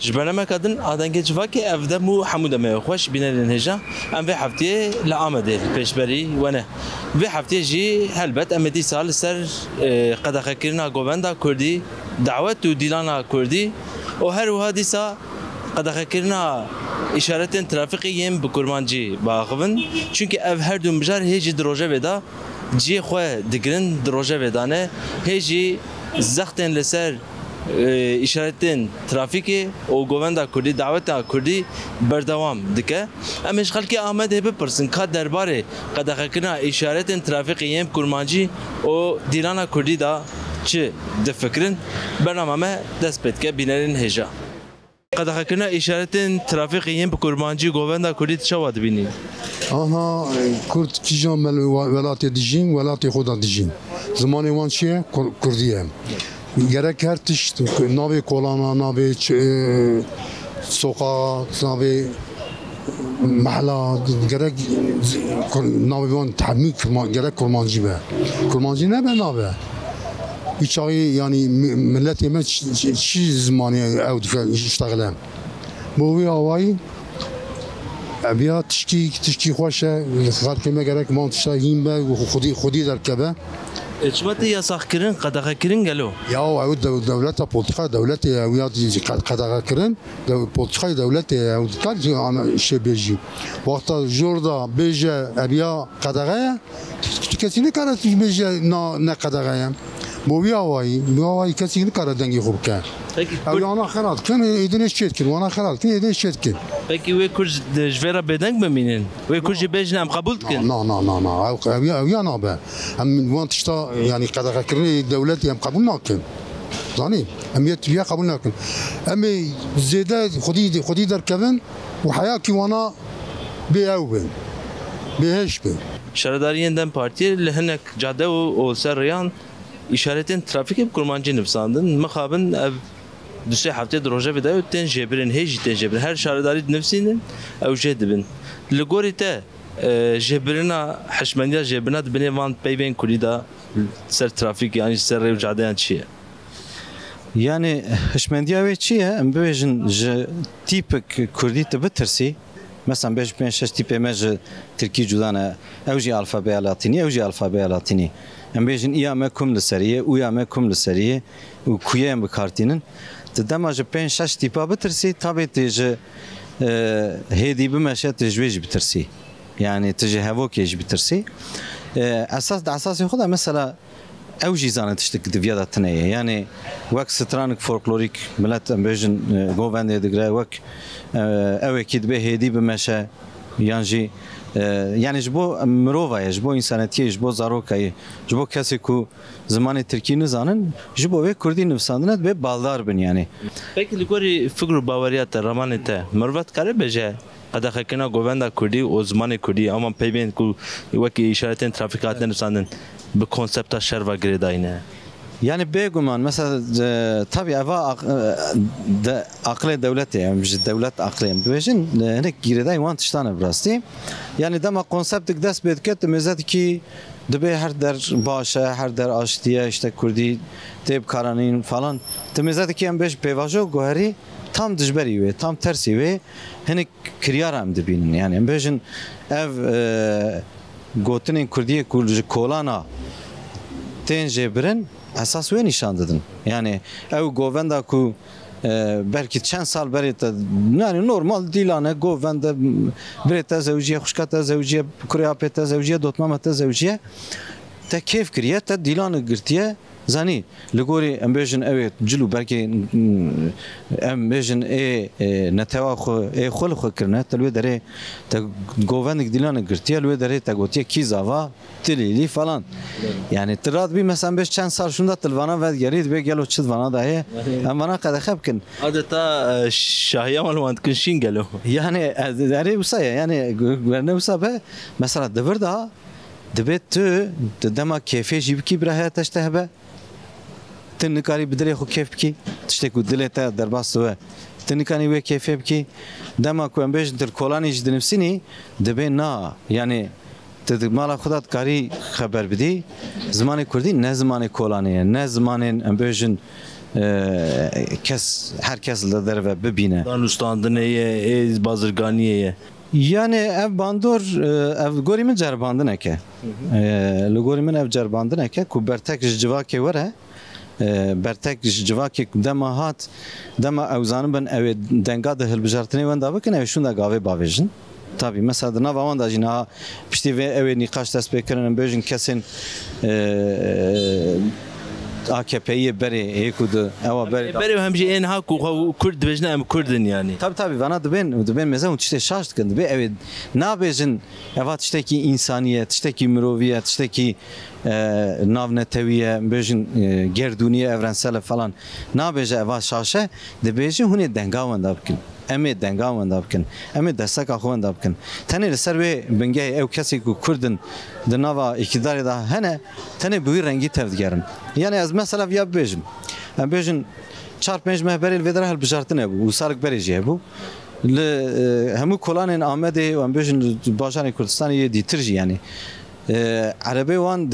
جبرنا كادن آدم كجواكي أفدا مو حمودة ما يخوش بين الهجا أم في حفتي لعامده بيشبري وأنا في حفتي جي هلبت أم دي سال سر قد خكرنا جواندا كردي دعوة وديلانا كردي وهر وهذه سا قد خكرنا إشارات ترافيقيين بكرمانجي باخفن çünkü ev her dün بجار هيجي دروجة بدا جي خواه دقرن دروجة بدانه هيجي زختن لسر işaretin trafiki o govenda Kurdî daveta Kurdî berdewam dike em ji xelkê Ahmed hê bipirsin ka derbarê qedexekirina îşaretin trafikê yên kurmancî û dîlana Kurdî da çi difikirin bername me dest pê dike bînerên hêja qedexekirina îşaretin trafikê yên bi kurmancî govenda Kurdî çawa dibînî Aha Kurd kîjan me welatê dijîn welatê xwe da dijîn zimanê wan çi ye Kurdî ye gerek her tişt navê kolana navê soqa navê mehla gerek navê wan tehmîl gerek kurmancî be kurmancî nebe nave hiçayî yani milletê me çi zimanê ew dike işteğile bu wî awayî eviya tişkî xweş e xelkê me gerek man tişta hîn be xwedî derkeve çivatê yasakkirin qedexekirin gelo ya ew devleta politika devletê ew qedexekirin politikayê devletê ew dikar şey bêjî wexta jor da bêje eviya qedexe ye kesî nikare bêje ne qedexe ye bo wî awayî kesî nikare dengê xwe bike ew yana xelat kin êdinê çêt kir wana xelat kin êdinê çêt kir Peki wê Kurd ji vê re bêdeng bimînin wê Kurd jî bêjin em qebûl dikin ew ya nabe em wan tişta yani qedexekirinê devletê em qebûl nakin zanî em yê qebûl nakin em ê zêde xwedî derkevin û heyakî wana bê ew bin bêhêş bin Şaredariyên Dem Partiyê li hinek cadde û ser rêyan îşaretên trafikê bi kurmancî nivîsandin mixabin ev Dusê heftê di rojevê de ew tên jêbirin hê jî tên jêbirin her şaredarî dinivîsînin ew jê dibin li gorî te jêbirina hişmendiya jêbirina dibinê van peyvên Kurdî da ser trafîk yanî ser rêw cadeyan çi ye Yani hişmendiya wê çi ye em bibêjin ji tîpek Kurdî tu bitirsî mesela 5-6 tîpê me ji Tirkî cuda ne ew jî alfabeya latînî ew jî alfabeya latînî em bêjin iya me kum li serî ye ûya me kum li serî ye û kuyê em bikartînin Ti dema ji 5-6 tîpa bitirsî tabê tê ji hêdî bimeşe tu ji wê jî bitirsî yani tu ji hevokê jî bitirsî esas di esasê xwe de mesela ew jî zane tiştek diviya da tune ye yani wek stranik folklorîk millet em bêjin govendê digire wek ewekî dibe hêdî bimeşe yan jî yani ji bo mirovayê ji bo însanetiyê ji bo zarokayê ji bo kesê ku zimanê Tirkî nizanin ji bo wê Kurdî nivîsandine dibe baldar bin yani. Peki li gorî fikr û baweriya te ramanê te mirov dikare bêje qedexekirina govenda Kurdî û zimanê Kurdî ama peyvên ku wekî îşaretên trafîk hatine nivîsandin bi konsepta şerva girêdayîne Yani bêguman mesela tabii eva aklê devletê em ji devlet aklê em dibêjin hinek girêdayî wan tiştan e rastî yani dema konseptik dest pê dike tu mêzetikî dibe her der baş e her der aştiye işte Kurdî tê bikaranîn falan tu mêzetikî em bêj pêvajo guherî tam dijberî wê tam tersî wê hinek kiryar em dibînin yani em bêjin ev gotinên Kurdiyê ku ji kolana tên jêbirin esas wê nîşan didin yani ew govenda ku belkî çend sal berê te yani normal dîlan e govenda birê te zewciye xuşka te zewciye kurêya te zewciye dotmama te zewciye te kêf kiriye te dîlanê girtiye zanî li gorî em bêjin ew ê cil û berkê em bêjin ê netewa xwe ê xwe li xwe kirine te li wê derê te govendek dîlanê girtiye li wê derê te gotiye kî zava tilîlî falan yani tu radibî mesela em bêj çend sal şunda tilvana vedgerî dibe gelo çi divana da heye em vana qedexe bikin adeta şahiya mal wan dikin şîn gelo yani erê wisa ye yani werne wisa be mesela divir da dibe tu dema kêfê jî bikî bira heye te ji te hebe tu nikarî bi dilê xwe kêf bikî tiştek ku dilê te derbas we tu nikanî wê kêfê bikî dema ku em bêjin tu kolanê jî dinivîsînî dibe na yani tu mala xwe da dikarî xeber bidî zimanê Kurdî ne zimanê kolanê ye ne zimanên em bêjin kes herkes de derve bibine. Danustandıneye, bazırganiyeye. Yani ev bandor ev gori min cerbandın eke. Li gori min ev cerbandın eke ku bertek civake were. Bertek civake dema hat dema evzanın ben ev denga de hilbijartını venda bakın ev şunda gave bavejin. Tabii mesela nava wanda jina pişti ve ev nikaş despekerinin bejin kesin AKP'yi beri hekudu eva beri Beri hemşi en hak ku Kurd bejne em Kurdun yani. tabii bana ben mesela işte şaşt kendi be evet nabejin evet işte ki insaniyet işte ki müroviyet işte ki navneteviye bejin gerduniye evrensel falan nabeje eva şaşe de bejin hune dengavan da bkin emi dengavan da bkin emi destek akvan da bkin tane ser ve benge ev kesi ku Kurdun de nava iktidarı da hene tane bu rengi tevdigerin yani az mesela ya bejin bejin çarpmış mehberil vedra hal bijartine bu usalk berece bu le hemu kolanın Ahmedi ve bejin başan Kurdistan'ı ditirci yani Arabi wan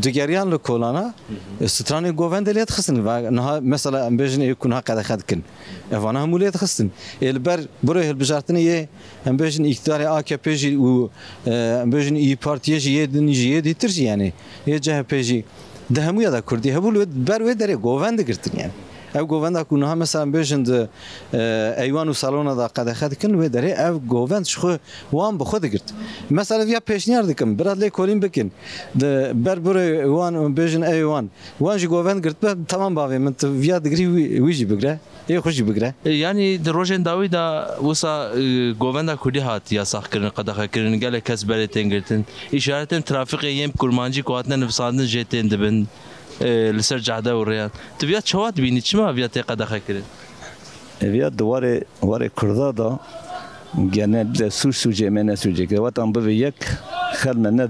digeriyan li kolana stranê govend lê dixistin ve niha mesela em bêjin ê kunha qedexe dikin evana hemû lê dixistin ê li ber birê hilbijartinê yê em bêjin îktidarê AKP jî û em bêjin İYİ Partiye jî yê din jî yê dîtir jî yani yê CHP jî di hemûya da Kurdî hebû li ber wê derê govend digirtin yani ev govenda ku niha mesela bêjin di eywan û salona da qedexe dikin wê derê ev govend ji xwe wan bi xwe digirt mesela ya pêşniyar dikim biraz lê kolîn bikin di ber birê wan bêjin eywan wan jî govend girt be tamam bavê min tu viya digirî wî jî bigire ê xwe jî bigire Yani di rojên dawî da wisa govenda Kurdî hat yasakkirin qedexekirin gelek kes berê tên girtin îşaretên trafîqê yên kurmancî ku hatine nivîsandin jê tên dibin li ser cehde û rêyan tu viya çawa dibînî çima viya tê qedexekirin Evya warê Kurda da genelde sûcê me nesûcek watan bibe yek xelme ne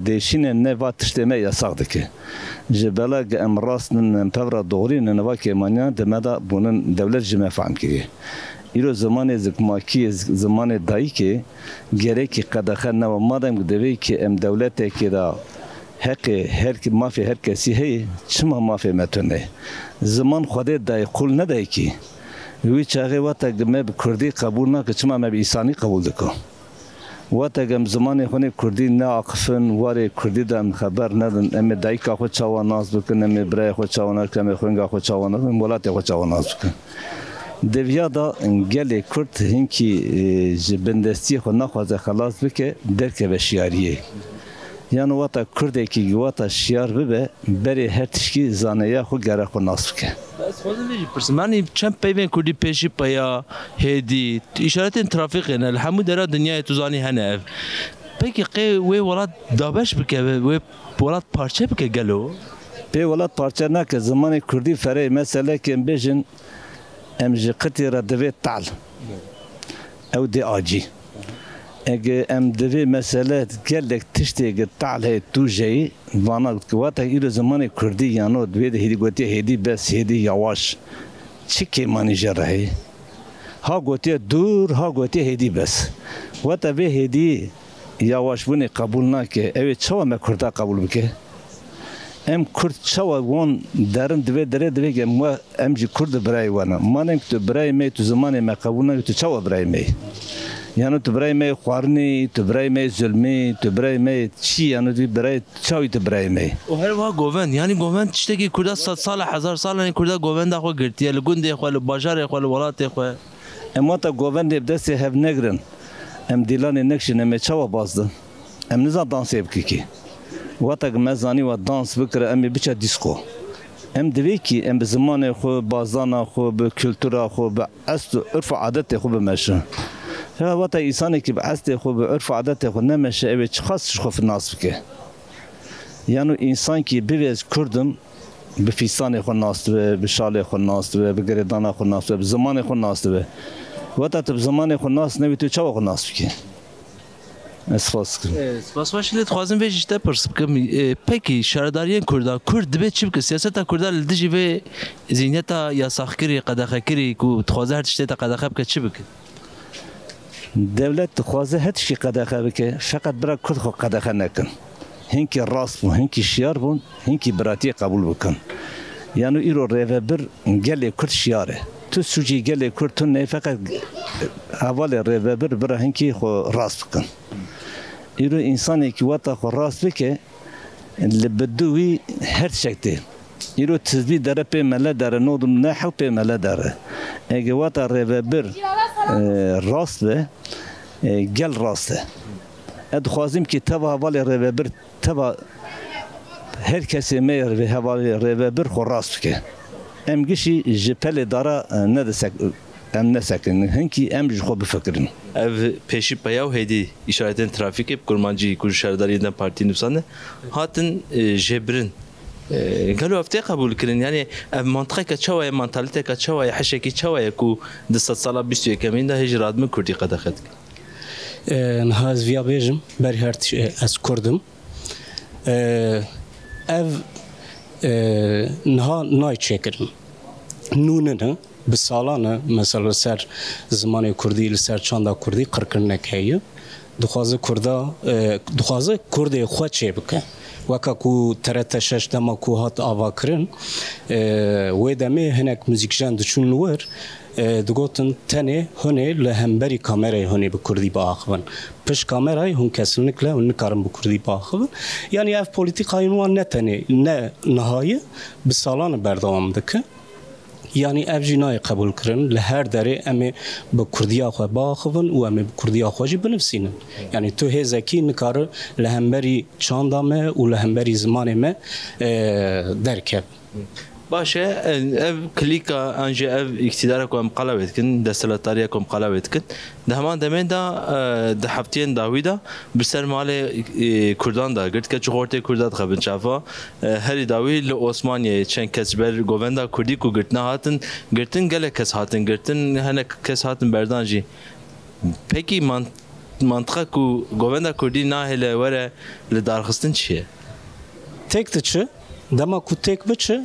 değişine ne va tişteme yasak dike ji belag em rastnin em pevra doğrî ne va kêmaniya demeda bunun devlet ji me fehm kiriye îro zamanê zikmakiyê zamanê dayîkê gerekî qedexe ne madem divê ki em dewletekê da heqê mafê her kesî heye çima mafê me tune zaman xwedê dayê qul nedayê ki wî çaxê wata me bi Kurdî qebûl nake çima me bi îsanî qebûl dikim wata em zamanê xwe Kurdî neaqifin warê Kurdî de em xeber nedin em ê dayîka xwe çawa nas bikin em ê birayê xwe çawa nakin em ê xwenga xwe çawa nakin em welatê xwe çawa nas bikin deviya da gelê Kurd hinkî ji bindestiyê xwe naxwaze xelas bike derkeve şiyariyê yani wata Kurdekî wata şiyar bibe berê her tişkî zaneya xwe gere xwe nas bike Yani çem peyvên Kurdî pêşî peya hêdî îşaretên trafîqê li hemû dera dinyayê tu zanî hene ev peki qê wê welat dabeş bike wê welat parçe bike gelo pê welat parçe nake zamanê Kurdî ferê meselekê em bêjin em ji qitê re divê tal ew dê acî eger em divê mesele gelek tiştê tal heye tu jeyî vana wata îro zamanê Kurdî yano divê de hêdî gotiye hêdî bes hêdî yawaş çi kêmanî jê re heye ha gotiye dur ha gotiye hêdî bes wata vê hêdî yawaşbûnê qebûl nake ew ê çawa me Kurda qebûl bike em Kurd çawa wan derin divê derê divê em jî Kurd birayê wan manem tu birayê me tu zamanê me qebûl nake tu çawa birayê me yani tu birayê me xwarinê tu birayê me zulmê tu birayê me çi yani tu birayê çawî tu birayê me û her wa govend yani govend tiştekî Kurda 100 sala 1000 salan Kurda govenda xwe girtiye li gundê xwe li bajarê xwe li welatê xwe em wata govendê bi destê hev negirin em dîlanê nekşin em ê çawa bazdin em nizan dansê bikî wata me zanî we dans bikire em ê biçe dîsko em divê ki em bi zimanê xwe bazana xwe bi kültura xwe bi est û irf û adetê xwe bimeşin wata îsanekî bi estê xwe bi irf û adetê xwe nemeşe ew ê çi xas ji xwe nas bike yani însan kî bivêz Kurdim bi fîsanê xwe nas dibe bi şalê xwe nas dibe bi girêdana xwe nas dibe bi zimanê xwe nas dibe wata tu bi zimanê xwe nas nebî tu çawa xwe nas bike ez spas dikim spas baş lê dixwazim vê jî te pirs bikim pekî şaredariyên Kurda Kurd dibe çi bike siyaseta Kurda li dijî vê zihniyeta yasaxkirî qedexekirî ku dixwaze her tiştê te qedexe bike çi bike devlet dixwaze her tiştî qedexe bike feqet bira Kurd xwe qedexe nekin hinkî rast bûn hinkî şiyar bûn hinkî biratiyê qebûl bikin yani îro rêvebir gelê Kurd şiyare tu sucî gelê Kurd tu ne feqet hevalê rêvebir bira hinkî xwe rast bikin îro însanekî weta xwe rast bike li bidû wî her tişek tê îro tizbî dere pê me le dere nodum ne hew pê me le dere ege weta rêvebir rast be gel rast e ez dixwazim ki teva hevalê rêvebir teva her kesê me hevalê rêvebir xwe rast bike em gişî ji pelê dara nedesek em nesekin hinkî em ji xwe bifikirin ev peşi payav hedi işaretin trafikê kurmancî ku şerdariyên partî nûsane hatin jêbirin gelo ev tê qebûl kirin yani ev mantıqeka çawa ye mentalîteka çawa ye heşekî çawa ye ku di sed sala 21 de hêj radibin Kurdî qedexe dikin niha ez vêya bêjim berî her ez Kurdim ev niha nayê çêkirin nûnine bi salan mesela ser zimanê Kurdî li ser çanda Kurdî qirkirinek heye dixwaze Kurdê xwe çê bike weka ku TRT 6 dema ku hat avakirin wê demê hinek muzîkjan diçûn li wir digotin tenê hûnê li hemberî kamerayê hûnê bi Kurdî biaxivin pişt kamerayê hûn kesinlikle hûn nikarin bi Kurdî biaxivin yani ev polîtîkayên wan ne tenê ne nihayê bi salan berdewam dike yani ev jî nayê qebûl kirin li her derê em ê bi Kurdiya xwe biaxivin û em ê bi Kurdiya xwe jî binivîsînin yani tu hêzekî nikare li hemberî çanda me û li hemberî zimanê me derkeve باشه ev klika anje ev iktidara ku em qalavet kin destelatariya ku em qalavet kin di heman demên da di hefteyên dawî da bi ser malê Kurdan da girt ke çixortê Kurda dixebin çafa herî dawî li Osmaniyê çend kes ber govenda Kurdî ku girtina hatin girtin gelek kes hatin girtin hinek kes hatin berdan jî pekî mantıqa ku govenda Kurdî nahêle were li darxistin çi ye têk diçe dema ku têk biçe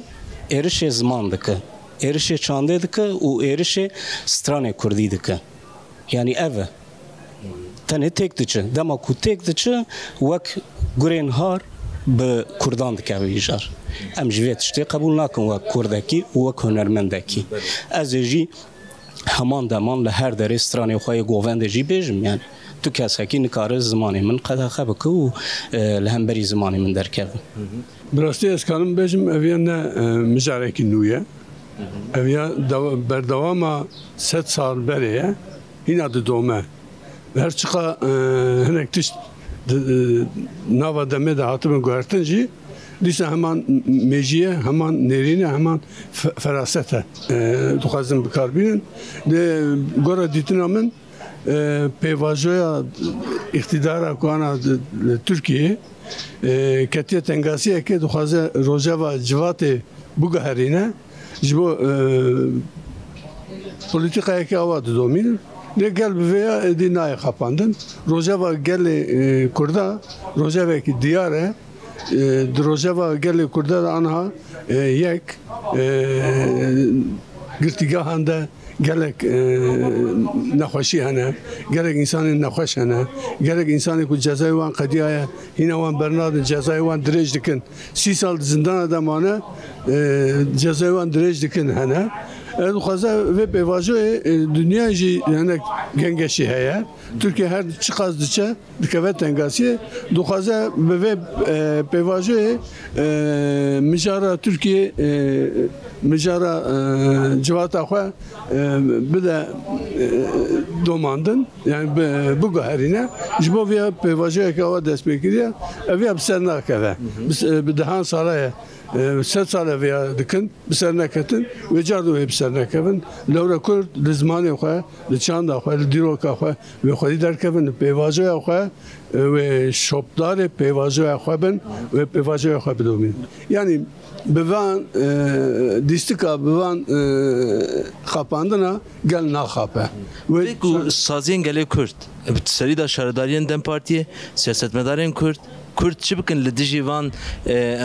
êrişê ziman dike êrişê çandê dike û êrişê stranê Kurdî dike yani ev e tenê têk diçe dema ku têk diçe wek gurên har bi Kurdan dikeve îjar em ji vê tiştê qebûl nakin wek Kurdekî û wek hunermendekî ez ê jî heman deman li her derê stranê xwe yê govendê jî bêjim yani tu kesekî nikare zimanê min qedexe bike û li hemberî zimanê min derkeve براستی از کارم بیشم اویا نه مجارکی نویه اویا بردوام 100 سال بریه این adı دومه her çıka henek tiş nava deme de hatımı gördünce dise hemen mejiye hemen nerine hemen ferasete tukazım bir karbinin de gora ditinamın pevajoya iktidara kuana Türkiye ketiye tengasiye ki duhaze Rojava civatı bu gaherine jibo politikaya ki avadı domin ne gel veya dinaya kapandın Rojava gel Kurda Rojava ki diyare Rojava gel Kurda da anha yek girtigahanda gelek نخوشی هنه گرگ انسان نخوش هنه گرگ انسانی که جزای وان قدیه هینا وان برناد جزای وان درج دکن 30 سال زندان adamانه جزای وان درج دکن هنه خوازه و پیواجوی dünya جی yani gengeşi heye Türkiye her çıkaz diçe dikevet tengasiye duhaze ve pevajoy mijara Türkiye mijara civata xwe bide domandın yani bu gaherine jibo ve pevajoy ki ava destpekiriye ev ser nakeve bir daha saraya 100 سال ویا دکن بسر نکتن و جاردو بسر نکن لورا کرد لزمانی خو لچاند خو دیروکا خو و خودی در کن پیواجو خو و شوبدار پیواجو خو بن و پیواجو خو بدومین yani bevan distika bevan kapandına gel naxape ve sazien gele Kürt serida şaradariyen dem partiye siyasetmedarên Kürt Kürt çi bikin li dijî van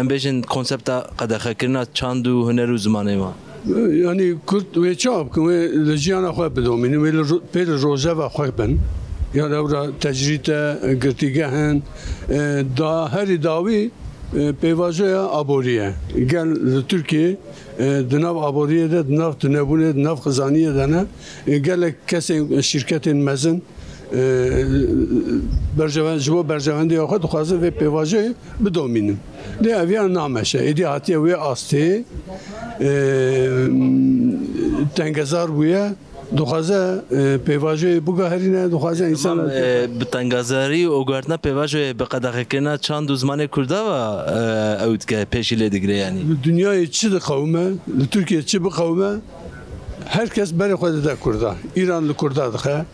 em bêjin konsepta qedexekirina çand û huner û zimanê wan yani Kürt wê çap kin wê li jiyana xwe bidomînin wê li pê li rojeva xwe bin ya lewra tecrîte girtîgehin da herî dawî پیواژه آبوریه گل ترکیه دناو آبوریه ده دناو تنبونه دناو خزانیه دنه گل کسی شرکت مزن برجوان جوا برجواندی آخه دخوازه و پیواژه بدومینم ده اویان نامشه ایدی هاتیه وی آسته تنگزار بویه دخوازه پیواژه بگاهرینه دخوازه انسان بتنگازاری و گرتنا پیواژه به قداخه کنه چند زمان کرده و اوت که پیشیله دیگه یعنی دنیای چی ده قومه ترکیه چی به قومه هر کس برای خود ده کرده ایران لکرده دخه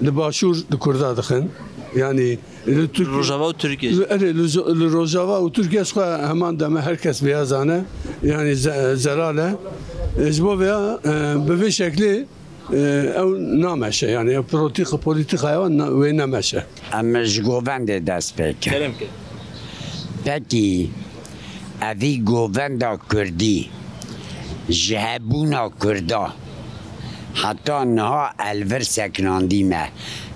لباشور لکرده دخن یعنی روجاوا و ترکیه روجاوا و ترکیه شخوا همان دمه هر کس بیازانه یعنی زراله اجبا بیا به شکلی او نامشه یعنی پولیتیک حیوان و نامشه اما جگووند دست بکن پکی اوی گووند کردی جهبونا کردا حتی نها الور سکناندی ما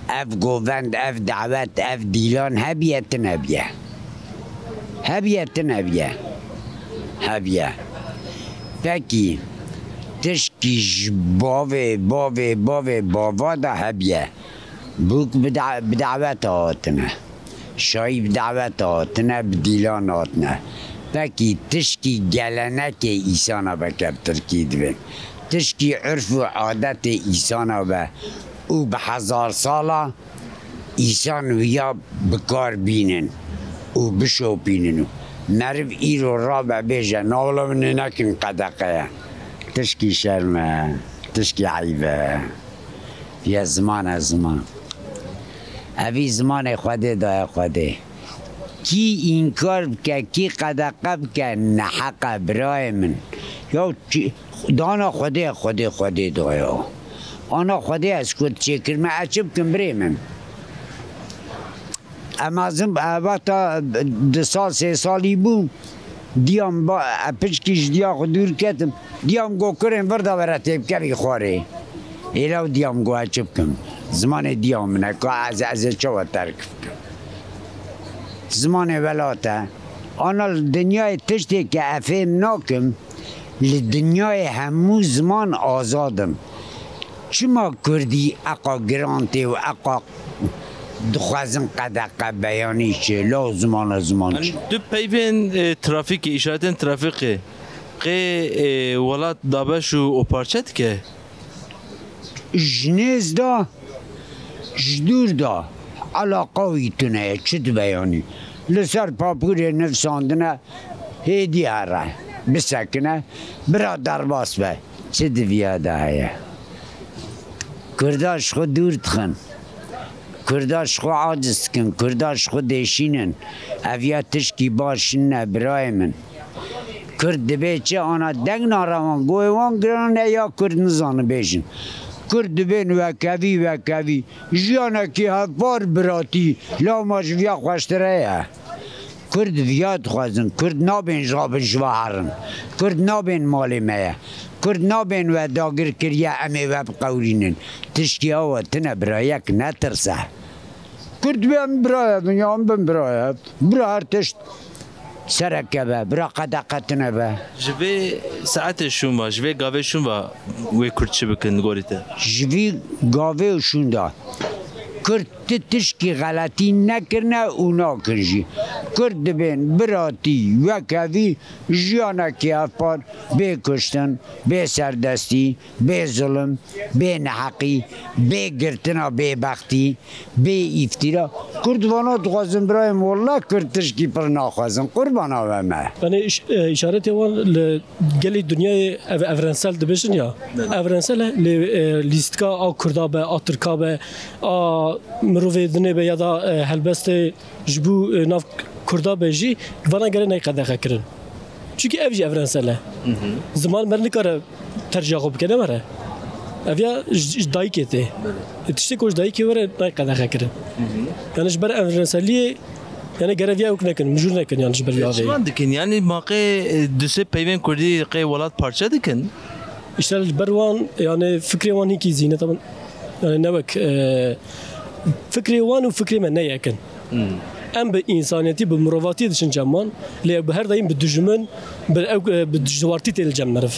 اف گووند اف دعوت اف دیلان هبیت نبیه پکی تشکیش باوه دا هبیه بوک بدعوت آتنه شایی بدعوت آتنه بدیلان آتنه پکی تشکی گلنه که ایسانا بکر ترکی دوین تشکی عرف و عادت ایسانا به او به 1000 ساله ایسان ویا بکار بینن او بشو بینن نرف ایرو را بیجه ناولا من نکن قدقه تشکی شرمه تشکی عیبه یا زمان اوی زمان خوده دای خوده کی این کار بکه کی قدقه بکه نحقه برای من یا دانا خوده دایا آنا خوده از کد چکر من اچه بکن برای من اما تا 2 سال 3 سالی بود دیام با پشکیش دیا خود دور کتم دیام گو کرم ورده براتیب که بی خواره ایلاو دیام گو اچه بکن زمان دیام نه که از چه ترک بکن زمان ولاته آنا دنیای تشتی که افهم ناکم لدنیای همو زمان آزادم چما کردی اقا گرانتی و اقا دخوازن قدقه بیانی چه لا زمان چه دو پیوین ترافیک اشارتن ترافیقی قی ولات دابش و پارچت که جنیز دا جدور دا علاقاوی تونه چه بیانی لسر پاپوری نفساندنه هیدی هره بسکنه برا درباس به چه دویاده هایه کرداش خود دور تخن کرداش خود عاجز کن کرداش خود دیشینن اویا تشکی باشن برای من کرد دبی چه آنا دنگ ناروان گوی وان گرانه یا کرد نزانه بیشن کرد دبین وکوی جیانه که هفار براتی لاماش ویا خوشتره کرد ویاد خوازن کرد نابین جابن جواهرن کرد نابین مالی میه کرد نابین و داگر کریه امی و بقورینن تشکی آوه تنه برایک نترسه کرد بیم برای دنیا هم بیم برای هر تشت سرکه به برا قدقتنه به جوی ساعت شون با جوی گاوه شون با وی کرد چه بکن گوریته جوی گاوه شون دا کرد تشکی غلطی نکرنه اونا کرجی کرد بین براتی وکوی جیانه که افپار بی کشتن بی سردستی بی ظلم بی نحقی بی گرتنا بی بختی بی افتیرا کردوانا دخوازن برای مولا کرد تشکی پر ناخوازن قربانا و ما یعنی اشارت وان گلی دنیای اورنسل دبشن یا اورنسل لیستکا آ کردابه آ ترکابه آ مروی دنیا به یادا هلبست جبو ناف کردا بهجی وانا گره نه قدقه کرن چونکه اوجی اورنسله زمان مرنی کار ترجیح بکنه مره اویا دایی کته تشتی کوش دایی که وره نه قدقه کرن یعنی جبر اورنسلی یعنی گره ویا اوک نکن مجور نکن یعنی جبر ویا شمان دکن یعنی ماقع دوسه پیوین کردی قی ولات پارچه دکن اشتغل بروان يعني فكري وان هيك زينه طبعا يعني نوك فكري وان وفكري من نيا كان ام به انسانیتی به مروواتی دشن جمان لی به هر دایم به دجمن به دجوارتی تل جم مرف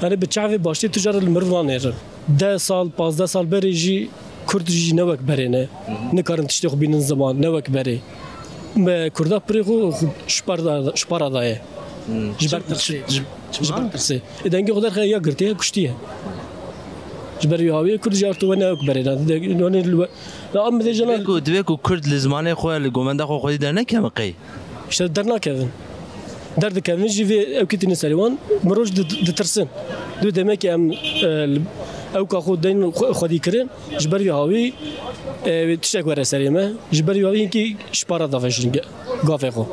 یعنی به چاوی باشتی تجار المروان نیر 10 سال 15 سال بریجی کرد جی نوک برینه نکارن تشتی خو بینن زمان نوک بری به کردا پریخو شپار دایه جبر ترسی ادنگی خودر خیلی گرتیه کشتیه جبر یاوی کرد جارتو و نوک برینه نونی لا ام دیجنا دوی کرد لزمانه خو لگومنده خو خودی در نکم قی işte dernakevin. Derdikevin jivi evkitini serivan miroj ditersin. Du demek ki em evka xu deyn xwedî kirin ji ber hawi tiştek were serê me ji ber hawi hinkî şpara davêjin gavê xwe.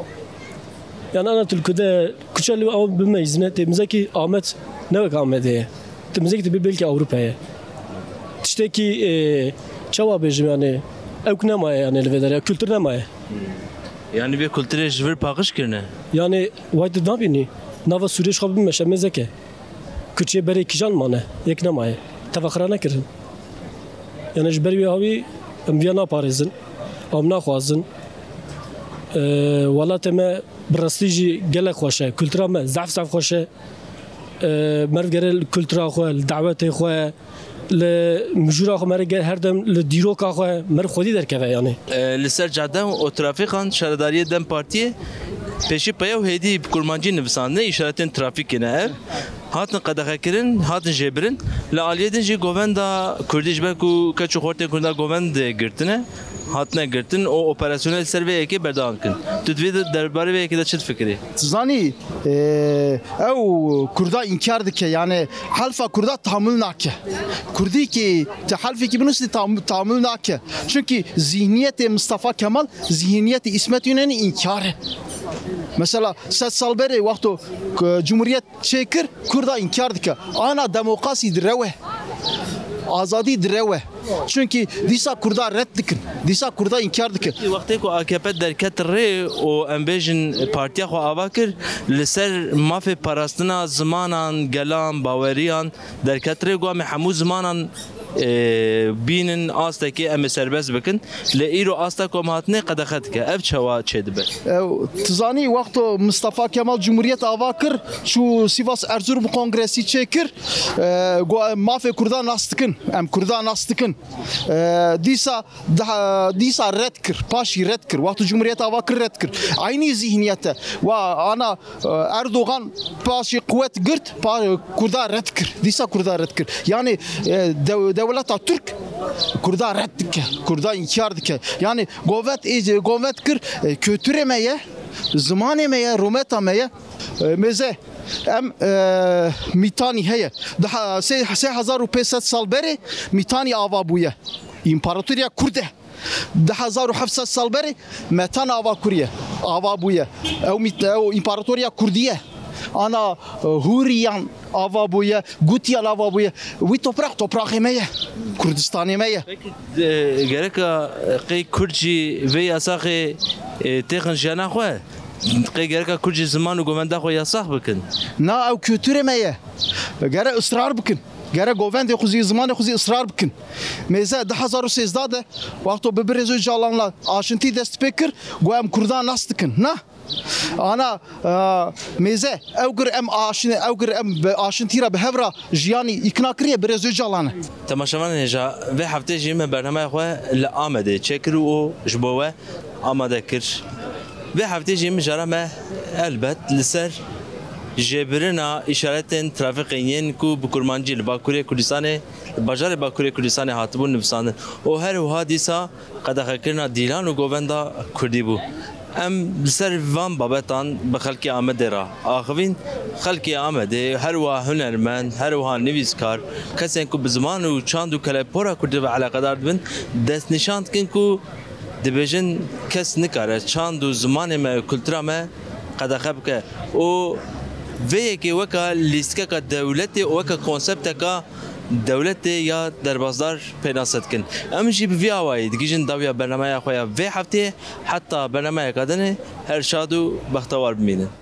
Yani ana Türkiye'de küçük av bilmeyiz ne temizeki Ahmet ne vek Ahmet'e ye. Temizeki de belki Avrupa'ya. Tişteki çava bejim yani evk ne maye yani elvedere kültür ne maye. Yani bir kültüre jivir paqış kirne. Yani vaydı ne bini? Nava Suriye xabim meşemezeke. Küçüğe beri kijan mane. Yek ne maye. Tevakhrana kirin. Yani jberi havi emviyana parizin. Amna xwazin. Walat me برستيجي جل خوشه كولترا ما زعف خوشه مرجع الكولترا خوه الدعوات خوه لمجورا خو مرجع هردم لديروكا خوه مر خودي دركه يعني لسر جاده و ترافیکان شهرداری دم پارتی پیشی پیو هدی کرمانجی نویسنده اشارتن ترافیک نه هاتن قدغه کرن هاتن جبرن لالیدن جی گووندا کردیش بکو کچو خورت کندا گووند گرتنه هاتنه گرتن او operasyonel serveye ki berdağın kın. Tüdvide derbari ve ki de çift fikri. Zani ev Kurda inkar dike yani halfa Kurda tahammül nake. Kurdi ki halfi ki bunun tahammül nake. Çünkü zihniyeti Mustafa Kemal zihniyeti İsmet İnönü'nü inkar. Mesela 7 sal beri vakti Cumhuriyet çekir Kurda inkar dike. Ana demokrasi direve. Azadi direve. Çünkü disa Kurda red dikin. Disa Kurda inkar dikin. Vakti ko AKP derket re o embejin partiya ko avakir liser mafi parastina zamanan gelan baweriyan derket re go hamu zamanan binin astaki em serbest bikin le iro asta kom hatne qadaxat ke ev çawa çedibe. Tizani vakti Mustafa Kemal Cumhuriyet avakir şu Sivas Erzurum Kongresi çekir go mafi Kurda nastikin em Kurda nastikin disa redkir paşi redkir vakti Cumhuriyet avakir redkir aynı zihniyete ve ana Erdoğan paşi kuvvet girt Kurda redkir disa Kurda redkir yani devleta Türk Kurda reddike Kurda inkar dike yani govet kir kötüremeye zaman emeye rumet ameye meze em mitani heye daha 3500 sal beri mitani ava buye İmparatoriya Kurde 2700 sal beri metan ava kuriye ava buye ev İmparatoriya Kurdiye ana Huriyan ava buye Gutiyan ava buye vi toprak emeye Kurdistan emeye gerek qey Kürtçi ve yasağı tekn jana xwe gerek Kürtçi zaman gomenda xwe yasak bikin na ev kültür emeye gerek ısrar bikin gerek govende xuzi zaman xuzi ısrar bikin meze 2013 de vakti bibrezo jalanla aşinti dest pekir goem Kurdan nastikin na ana meze evgir em aşintira behevra jiyani ikna kiriye brezo jalane temaşavan neja ve hafte jime bername xwe li amede çekir û ji bo we amade kir ve hafte jime jarame elbet li ser jebirina işaretên trafikên ku bi kurmancî li Bakurê Kurdistanê bajarê Bakurê Kurdistanê hatibûn nivîsandin û her wiha dîsa qedexekirina dîlan û govenda Kurdî bû em li ser van babetan bi xelkê Amedê re axivîn xelkê Amedê her wiha hunermend her wiha nivîskar kesên ku bi ziman û çand û kelepora Kurdî ve eleqedar dibin destnîşan dikin ku dibêjin kes nikare çand û zimanê me kultura me qedexe bike û vê yekê weka lîstikeka dewletê û weka konsepteka devletê ya derbazdar pênase dikin. Em jî bi vî awayî digîjin dawiya bernameya xwe ya vê hefteyê heta bernameyeka dinê her şad û bextewar bimînin.